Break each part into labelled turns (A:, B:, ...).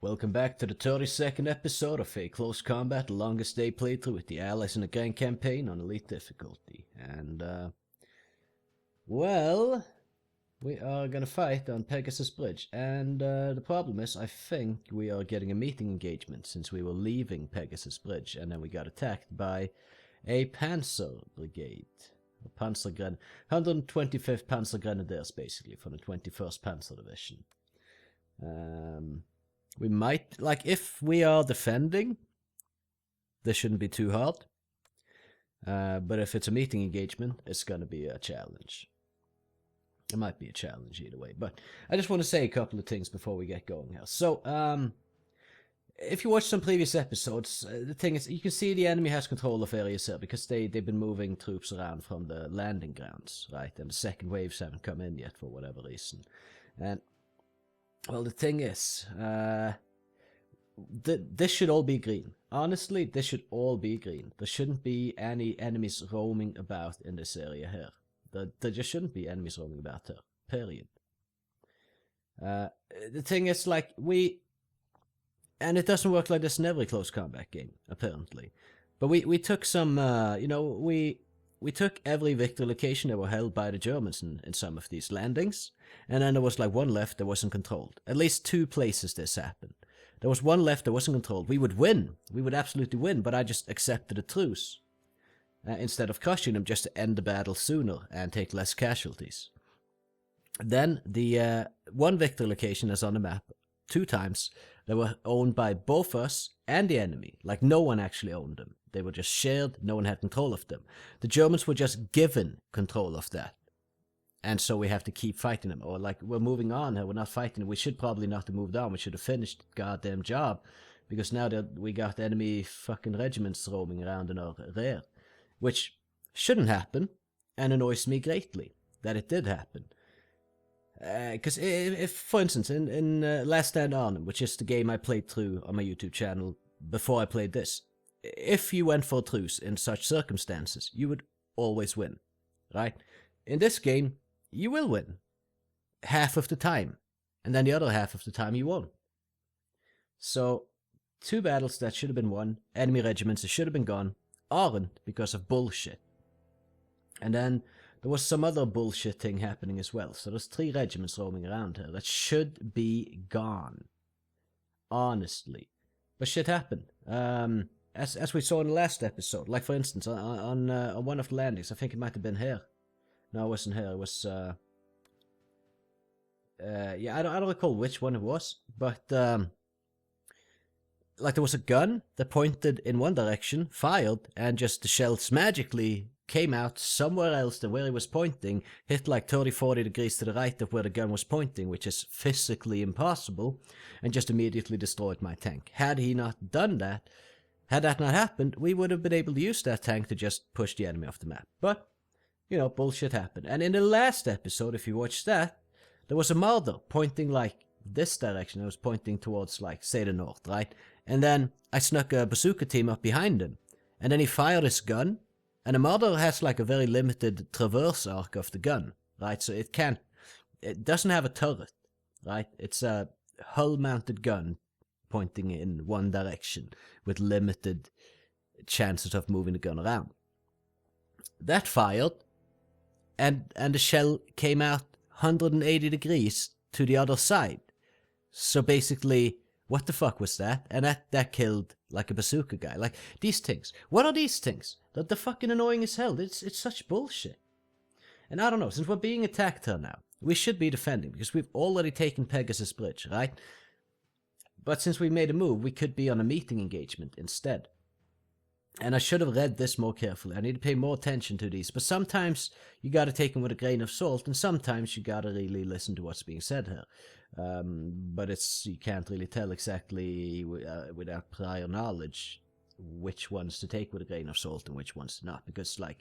A: Welcome back to the 32nd episode of a Close Combat Longest Day playthrough with the Allies in the Grand Campaign on Elite difficulty. And, well, we are gonna fight on Pegasus Bridge. And the problem is, I think we are getting a meeting engagement since we were leaving Pegasus Bridge. And then we got attacked by a Panzer Brigade. 125th Panzer Grenadiers, basically, from the 21st Panzer Division. We might, like, if we are defending, this shouldn't be too hard. But if it's a meeting engagement, it's gonna be a challenge. It might be a challenge either way. But I just want to say a couple of things before we get going here. So, if you watch some previous episodes, the thing is, you can see the enemy has control of areas here because they've been moving troops around from the landing grounds, right? And the second waves haven't come in yet for whatever reason. And well, the thing is, this should all be green. Honestly, this should all be green. There shouldn't be any enemies roaming about in this area here. There just shouldn't be enemies roaming about here. Period. The thing is, like, and it doesn't work like this in every close combat game, apparently. But we took some, we took every victory location that were held by the Germans in some of these landings, and then there was like one left that wasn't controlled. At least two places this happened. There was one left that wasn't controlled. We would win. We would absolutely win, but I just accepted a truce. Instead of crushing them just to end the battle sooner and take less casualties. Then the one victory location is on the map 2 times that were owned by both us and the enemy. Like, no one actually owned them. They were just shared, no one had control of them. The Germans were just given control of that. And so we have to keep fighting them. Or, like, we're moving on here, we're not fighting them. We should probably not have moved on. We should have finished the goddamn job. Because now that we got enemy fucking regiments roaming around in our rear. Which shouldn't happen, and annoys me greatly that it did happen. Because if, for instance, in Last Stand Arnhem, which is the game I played through on my YouTube channel before I played this, if you went for a truce in such circumstances, you would always win, right? In this game, you will win half of the time, and then the other half of the time you won't. So, 2 battles that should have been won, enemy regiments that should have been gone, aren't because of bullshit. And then there was some other bullshit thing happening as well. So there's 3 regiments roaming around here that should be gone. Honestly. But shit happened. As we saw in the last episode. Like, for instance, on one of the landings. I think it might have been here. No, it wasn't here. It was, yeah, I don't recall which one it was. But, like, there was a gun that pointed in one direction, fired, and just the shells magically came out somewhere else than where it was pointing, hit like 30-40 degrees to the right of where the gun was pointing, which is physically impossible, and just immediately destroyed my tank. Had he not done that, had that not happened, we would have been able to use that tank to just push the enemy off the map. But, you know, bullshit happened. And in the last episode, if you watched that, there was a Marder pointing like this direction. It was pointing towards, like, say the north, right? And then I snuck a bazooka team up behind him. And then he fired his gun. And the Marder has like a very limited traverse arc of the gun, right? So it doesn't have a turret, right? It's a hull-mounted gun pointing in one direction with limited chances of moving the gun around. That fired, and the shell came out 180 degrees to the other side. So basically, what the fuck was that? And that killed like a bazooka guy. Like, these things. What are these things? They're fucking annoying as hell. It's such bullshit. And I don't know, since we're being attacked here now, we should be defending, because we've already taken Pegasus Bridge, right? But since we made a move, we could be on a meeting engagement instead. And I should have read this more carefully. I need to pay more attention to these. But sometimes you gotta take them with a grain of salt, and sometimes you gotta really listen to what's being said here. But you can't really tell exactly without prior knowledge which ones to take with a grain of salt and which ones not. Because, like,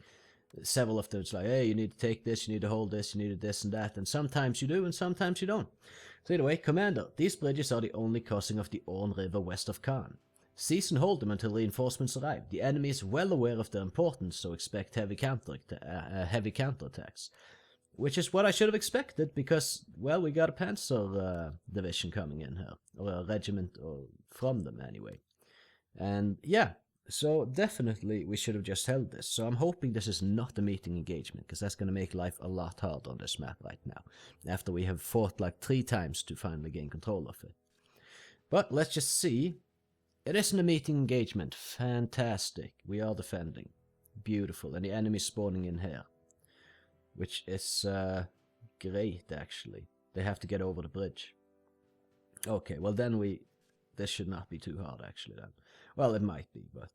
A: several of them, it's like, hey, you need to take this, you need to hold this, you need this and that. And sometimes you do, and sometimes you don't. So anyway, Commander, these bridges are the only crossing of the Orne River west of Caen. Seize and hold them until reinforcements arrive. The enemy is well aware of their importance, so expect heavy counterattacks. which is what I should have expected because, well, we got a Panzer division coming in here, or a regiment or from them anyway. And yeah, so definitely we should have just held this. So I'm hoping this is not a meeting engagement, because that's going to make life a lot harder on this map right now, after we have fought like 3 times to finally gain control of it. But let's just see. It isn't a meeting engagement. Fantastic. We are defending. Beautiful. And the enemy spawning in here, which is great, actually. They have to get over the bridge. Okay, well then this should not be too hard, actually, then. Well, it might be, but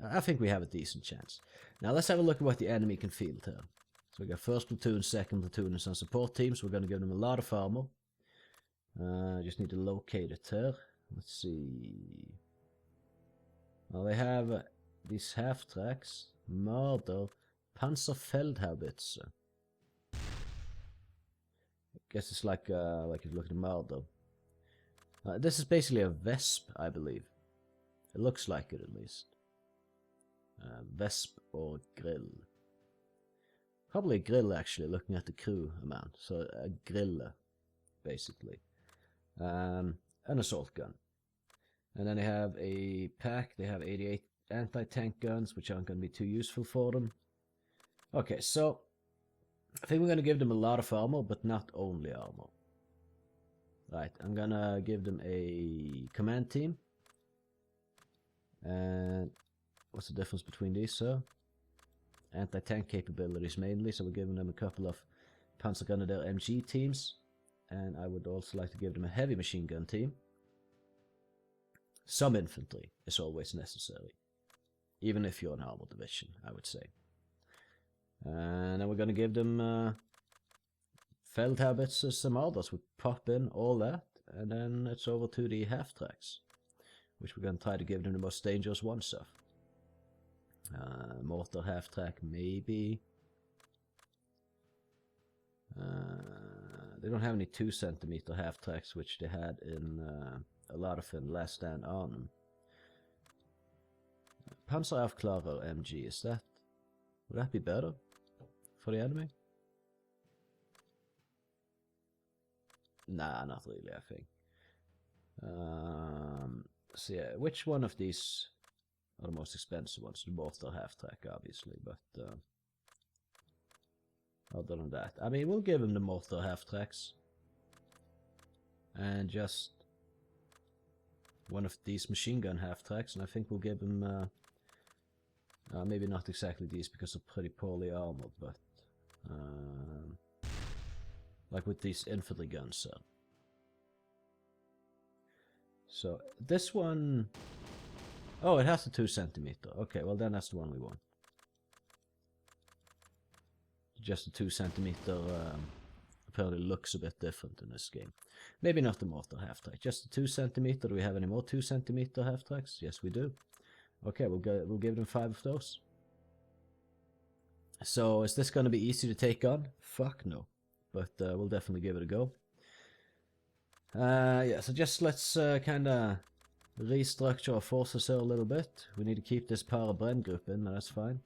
A: I think we have a decent chance. Now let's have a look at what the enemy can field here. So we got first platoon, second platoon, and some support teams. We're going to give them a lot of armor. Just need to locate it here. Let's see. Well, they have these half-tracks. Murder. Panzerfeldhaubitze. I guess it's like if you look at Murder. This is basically a Vesp, I believe. It looks like it, at least. Vesp or Grill. Probably a Grill, actually, looking at the crew amount. So a Grille, basically. An assault gun. And then they have a pack. They have 88 anti-tank guns, which aren't going to be too useful for them. Okay, so I think we're going to give them a lot of armor, but not only armor. Right, I'm going to give them a command team. And what's the difference between these, sir? Anti-tank capabilities mainly, so we're giving them a couple of Panzergrenadier MG teams. And I would also like to give them a heavy machine gun team. Some infantry is always necessary, even if you're an armored division, I would say. And then we're going to give them Feldhaubitze, some others would pop in, all that, and then it's over to the half-tracks, which we're going to try to give them the most dangerous ones of. Mortar half-track, maybe. They don't have any 2 centimeter half-tracks, which they had in a lot of in Last Stand Arnhem. Panzeraufklarer MG, would that be better for the enemy? Nah, not really, I think. So yeah, which one of these are the most expensive ones? The mortar half-track, obviously, but other than that, I mean, we'll give him the mortar half-tracks. And just one of these machine gun half-tracks, and I think we'll give him, maybe not exactly these because they're pretty poorly armored, but like with these infantry guns, sir. So this one, oh, it has a 2 centimeter. Okay, well then that's the one we want. Just a 2 centimeter apparently looks a bit different in this game. Maybe not the mortar half-track, just a 2 centimeter. Do we have any more 2 centimeter half-tracks? Yes, we do. Okay, we'll give them 5 of those. So is this going to be easy to take on? Fuck no. But we'll definitely give it a go. Yeah, so just let's kind of restructure our forces here a little bit. We need to keep this Para-Brenn group in, but that's fine.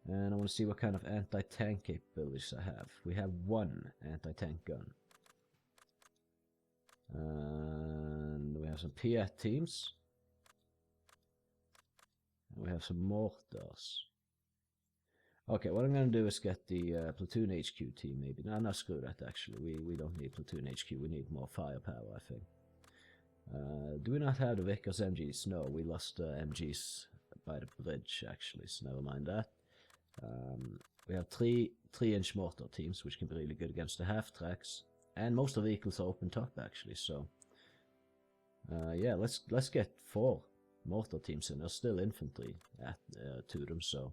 A: And I want to see what kind of anti-tank capabilities I have. We have 1 anti-tank gun. And we have some Piat teams. And we have some mortars. Okay, what I'm going to do is get the platoon HQ team, maybe. No, screw that, actually. We don't need platoon HQ. We need more firepower, I think. Do we not have the Vickers MGs? No, we lost MGs by the bridge, actually, so never mind that. We have 3-inch mortar teams, which can be really good against the half-tracks. And most of the vehicles are open top, actually, so... yeah, let's get 4 mortar teams in. There's still infantry to them, so...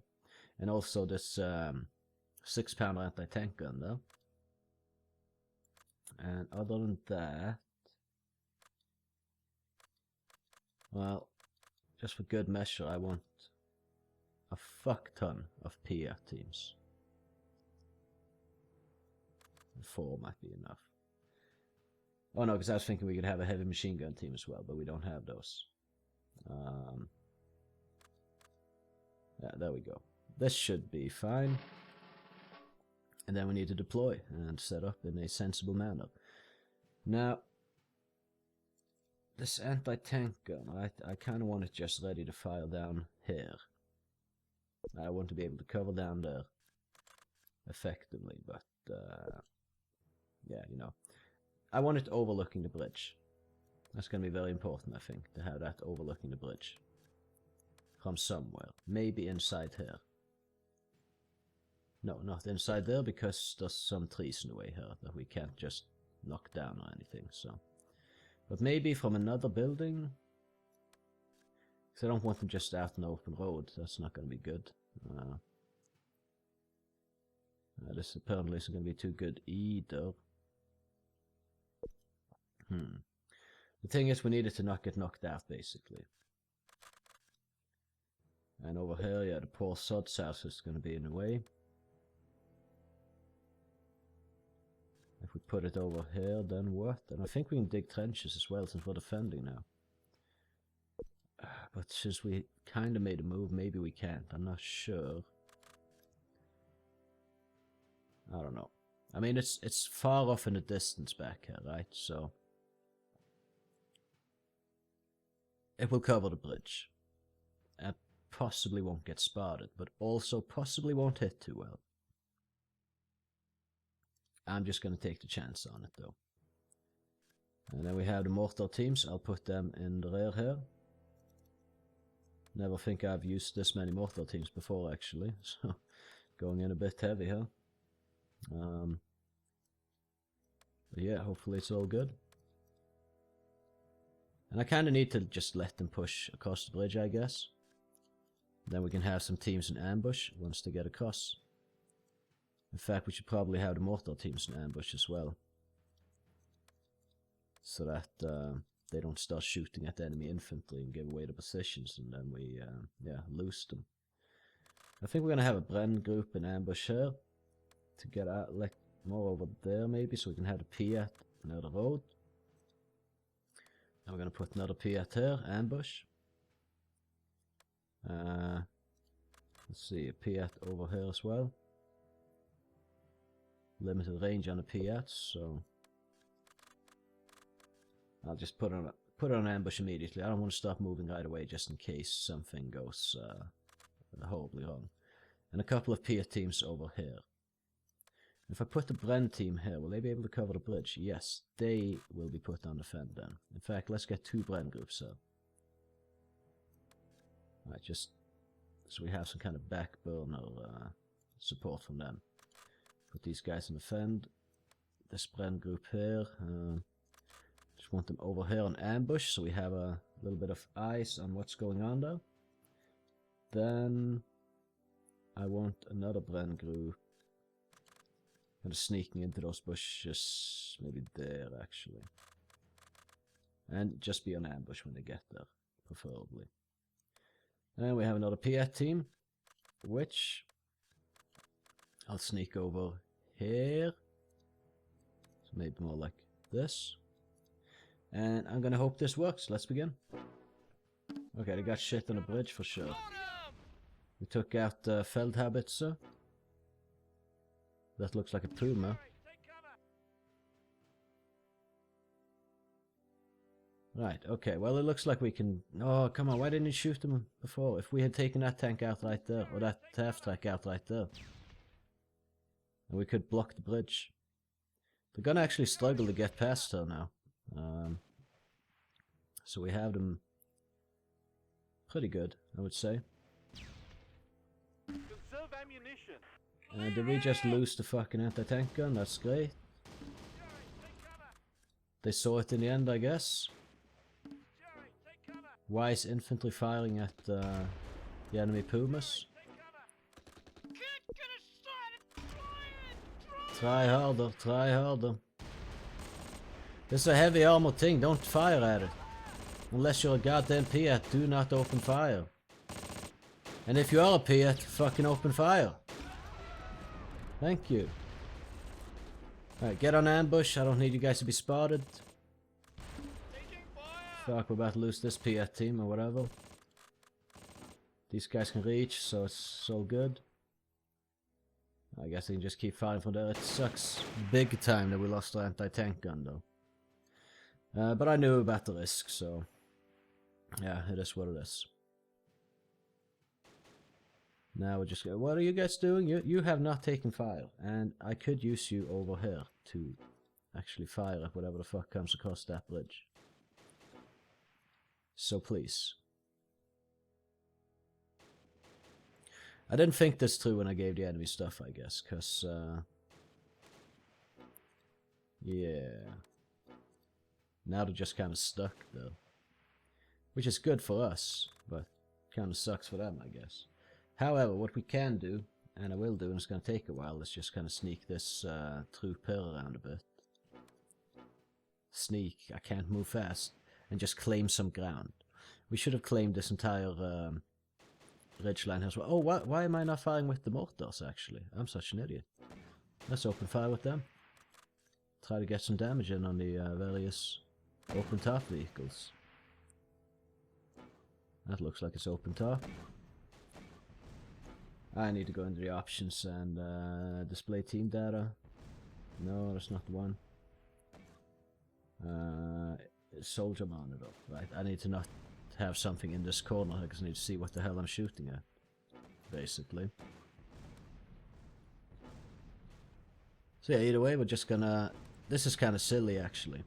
A: And also this 6-pounder anti-tank gun there. And other than that... Well, just for good measure, I want a fuck ton of Piat teams. 4 might be enough. Oh no, because I was thinking we could have a heavy machine gun team as well, but we don't have those. Yeah, there we go. This should be fine. And then we need to deploy and set up in a sensible manner. Now, this anti-tank gun, I kind of want it just ready to fire down here. I want to be able to cover down there effectively, but yeah, you know. I want it overlooking the bridge. That's going to be very important, I think, to have that overlooking the bridge. From somewhere. Maybe inside here. No, not inside there, because there's some trees in the way here that we can't just knock down or anything, so. But maybe from another building? Because I don't want them just out in the open road. That's not going to be good. This apparently isn't going to be too good either. The thing is, we needed to not get knocked out, basically. And over here, yeah, the poor sod's house is going to be in the way. If we put it over here, then what? And I think we can dig trenches as well, since we're defending now. But since we kind of made a move, maybe we can't. I'm not sure. I don't know. I mean, it's far off in the distance back here, right? So it will cover the bridge. And possibly won't get spotted, but also possibly won't hit too well. I'm just going to take the chance on it, though. And then we have the mortar teams. I'll put them in the rear here. Never think I've used this many mortar teams before, actually. So, going in a bit heavy here. But yeah, hopefully it's all good. And I kind of need to just let them push across the bridge, I guess. Then we can have some teams in ambush once they get across. In fact, we should probably have the mortar teams in ambush as well. So that they don't start shooting at the enemy infantry and give away the positions, and then we, yeah, lose them. I think we're going to have a Bren group in ambush here. To get out, like, more over there maybe, so we can have the Piat near the road. And we're going to put another Piat here, ambush. Let's see, a Piat over here as well. Limited range on the Piats, so I'll just put it on ambush immediately. I don't want to start moving right away just in case something goes horribly wrong. And a couple of Piat teams over here. If I put the Bren team here, will they be able to cover the bridge? Yes, they will be put on the fend then. In fact, let's get 2 Bren groups here. Right, just so we have some kind of back burner support from them. Put these guys in the fend. This Bren group here. Just want them over here on ambush, so we have a little bit of eyes on what's going on there. Then I want another Bren group. Kind of sneaking into those bushes, maybe there actually. And just be on ambush when they get there, preferably. And we have another Piat team, which I'll sneak over here. So maybe more like this. And I'm gonna hope this works. Let's begin. Okay, they got shit on the bridge for sure. We took out Feldhabitzer. That looks like a Puma. Right, okay, well it looks like we can... Oh, come on, why didn't you shoot them before? If we had taken that tank out right there, or that half-track out right there, and we could block the bridge. They're gonna actually struggle to get past her now. So we have them pretty good, I would say.
B: Conserve ammunition.
A: Did we just lose the fucking anti-tank gun? That's great. They saw it in the end, I guess. Wise infantry firing at the enemy Pumas. Try harder, try harder. This is a heavy armor thing, don't fire at it. Unless you're a goddamn Piat, do not open fire. And if you are a Piat, fucking open fire. Thank you. Alright, get on ambush. I don't need you guys to be spotted. Fuck, we're about to lose this Piat team or whatever. These guys can reach, so it's all good. I guess I can just keep firing from there. It sucks big time that we lost our anti-tank gun though. But I knew about the risk, so yeah, it is what it is. Now we're just... What are you guys doing? You have not taken fire, and I could use you over here to actually fire at whatever the fuck comes across that bridge. So please. I didn't think this through when I gave the enemy stuff, I guess, because, yeah. Now they're just kind of stuck, though. Which is good for us, but kind of sucks for them, I guess. However, what we can do, and I will do, and it's going to take a while, is just kind of sneak this troop here around a bit. Sneak, I can't move fast, and just claim some ground. We should have claimed this entire ridgeline here as well. Oh, why am I not firing with the mortars, actually? I'm such an idiot. Let's open fire with them. Try to get some damage in on the various open top vehicles. That looks like it's open top. I need to go into the options and display team data. No, that's not the one. Soldier monitor. Right, I need to not have something in this corner because I need to see what the hell I'm shooting at, basically. So yeah, either way, we're just gonna... This is kind of silly, actually.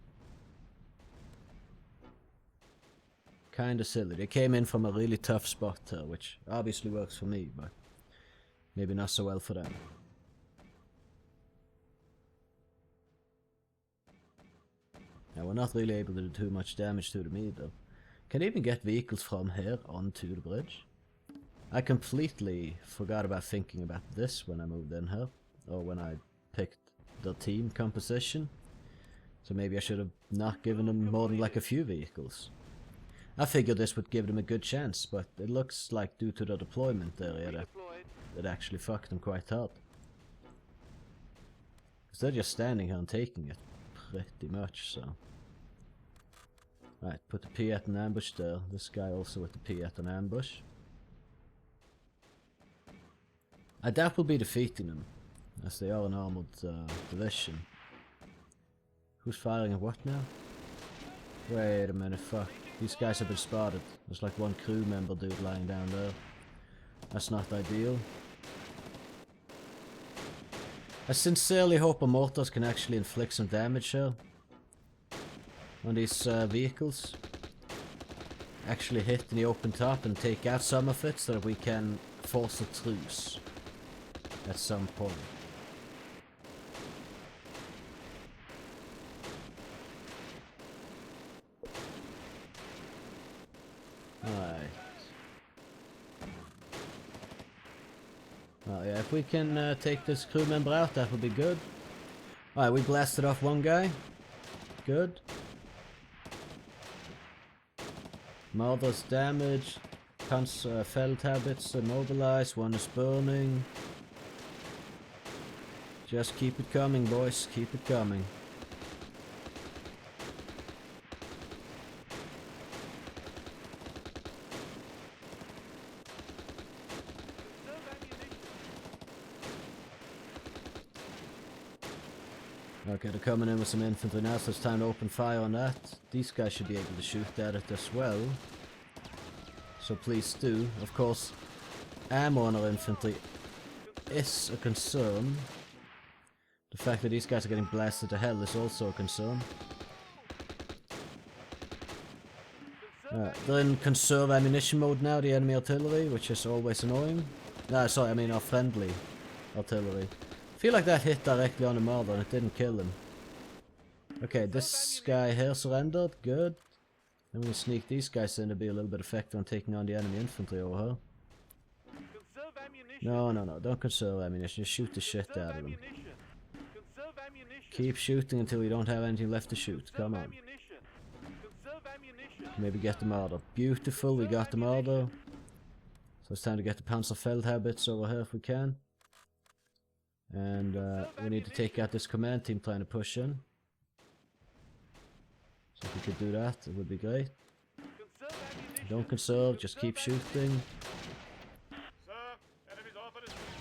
A: Kind of silly. They came in from a really tough spot here, which obviously works for me, but maybe not so well for them. Now, we're not really able to do too much damage to them either. Can I even get vehicles from here onto the bridge? I completely forgot about thinking about this when I moved in here, or when I picked the team composition. So maybe I should have not given them more than like a few vehicles. I figured this would give them a good chance, but it looks like due to the deployment area that it actually fucked them quite hard. Because they're just standing here and taking it, pretty much, so... Right, put the Piat in ambush there. This guy also with the Piat in ambush. I doubt we'll be defeating them, as they are an armoured division. Who's firing at what now? Wait a minute, fuck. These guys have been spotted. There's like one crew member dude lying down there. That's not ideal. I sincerely hope our mortars can actually inflict some damage here. On these vehicles. Actually hit in the open top and take out some of it so that we can force a truce. At some point. Alright. Well, yeah, if we can take this crew member out, that would be good. Alright, we blasted off one guy. Good. Mother's damage. Felt habits immobilized. One is burning. Just keep it coming, boys. Keep it coming. Okay, they're coming in with some infantry now, so it's time to open fire on that. These guys should be able to shoot at it as well. So please do. Of course, ammo on our infantry is a concern. The fact that these guys are getting blasted to hell is also a concern. They're in conserve ammunition mode now, the enemy artillery, which is always annoying. No, sorry, I mean our friendly artillery. I feel like that hit directly on the Marder and it didn't kill him. Okay, this guy here surrendered. Good. I'm gonna sneak these guys in to be a little bit effective on taking on the enemy infantry over here. No, no, no. Don't conserve ammunition. Just shoot the shit out of them. Keep shooting until you don't have anything left to shoot. Come on. Maybe get the Marder. Beautiful, we got the Marder. So it's time to get the Panzerfeldhabits over here if we can. And we need to take out this command team trying to push in. So if we could do that, it would be great. Don't conserve, just keep shooting.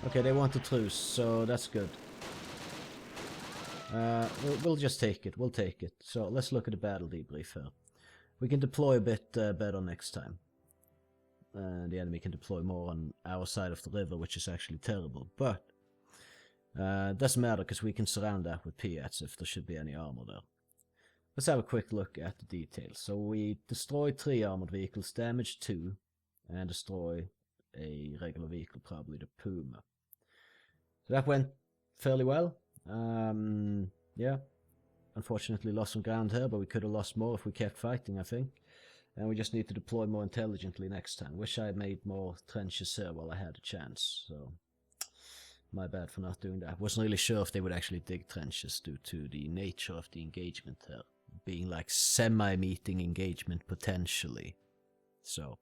A: Okay, they want a truce, so that's good. We'll just take it. We'll take it. So let's look at the battle debrief here. We can deploy a bit better next time. The enemy can deploy more on our side of the river, which is actually terrible. But doesn't matter because we can surround that with Piats if there should be any armor there. Let's have a quick look at the details. So we destroyed 3 armored vehicles, damaged 2, and destroy a regular vehicle, probably the Puma. So that went fairly well. Yeah, unfortunately lost some ground here, but we could have lost more if we kept fighting, I think. And we just need to deploy more intelligently next time. Wish I had made more trenches here while I had a chance, so my bad for not doing that. Wasn't really sure if they would actually dig trenches due to the nature of the engagement here. Being like semi-meeting engagement potentially. So,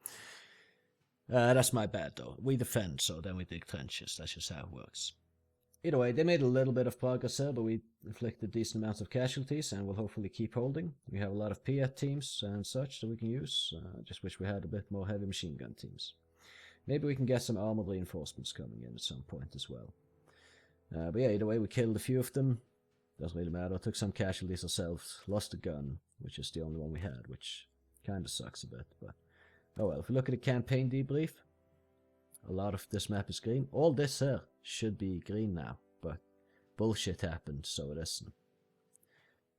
A: that's my bad though. We defend, so then we dig trenches. That's just how it works. Either way, they made a little bit of progress here, but we inflicted decent amounts of casualties and will hopefully keep holding. We have a lot of Piat teams and such that we can use. Just wish we had a bit more heavy machine gun teams. Maybe we can get some armored reinforcements coming in at some point as well. But yeah, either way, we killed a few of them. Doesn't really matter. Took some casualties ourselves. Lost a gun, which is the only one we had, which kind of sucks a bit. But oh well, if we look at the campaign debrief, a lot of this map is green. All this here should be green now, but bullshit happened, so it isn't.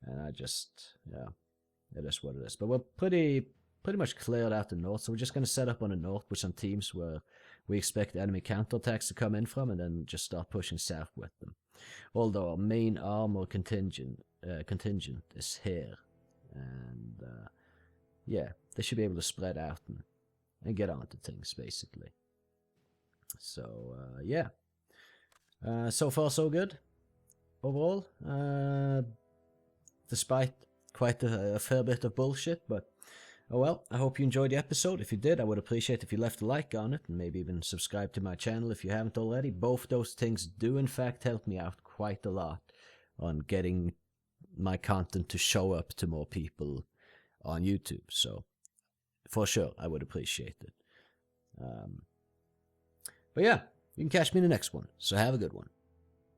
A: And I just, yeah, it is what it is. But we're pretty much cleared out the north, so we're just going to set up on the north with some teams where we expect enemy counterattacks to come in from, and then just start pushing south with them. Although our main armor contingent is here, and yeah, they should be able to spread out and get onto things basically. So yeah, so far so good overall, despite quite a fair bit of bullshit, but oh well. I hope you enjoyed the episode. If you did, I would appreciate if you left a like on it and maybe even subscribe to my channel if you haven't already. Both those things do in fact help me out quite a lot on getting my content to show up to more people on YouTube, so for sure I would appreciate it. But yeah, you can catch me in the next one, so have a good one.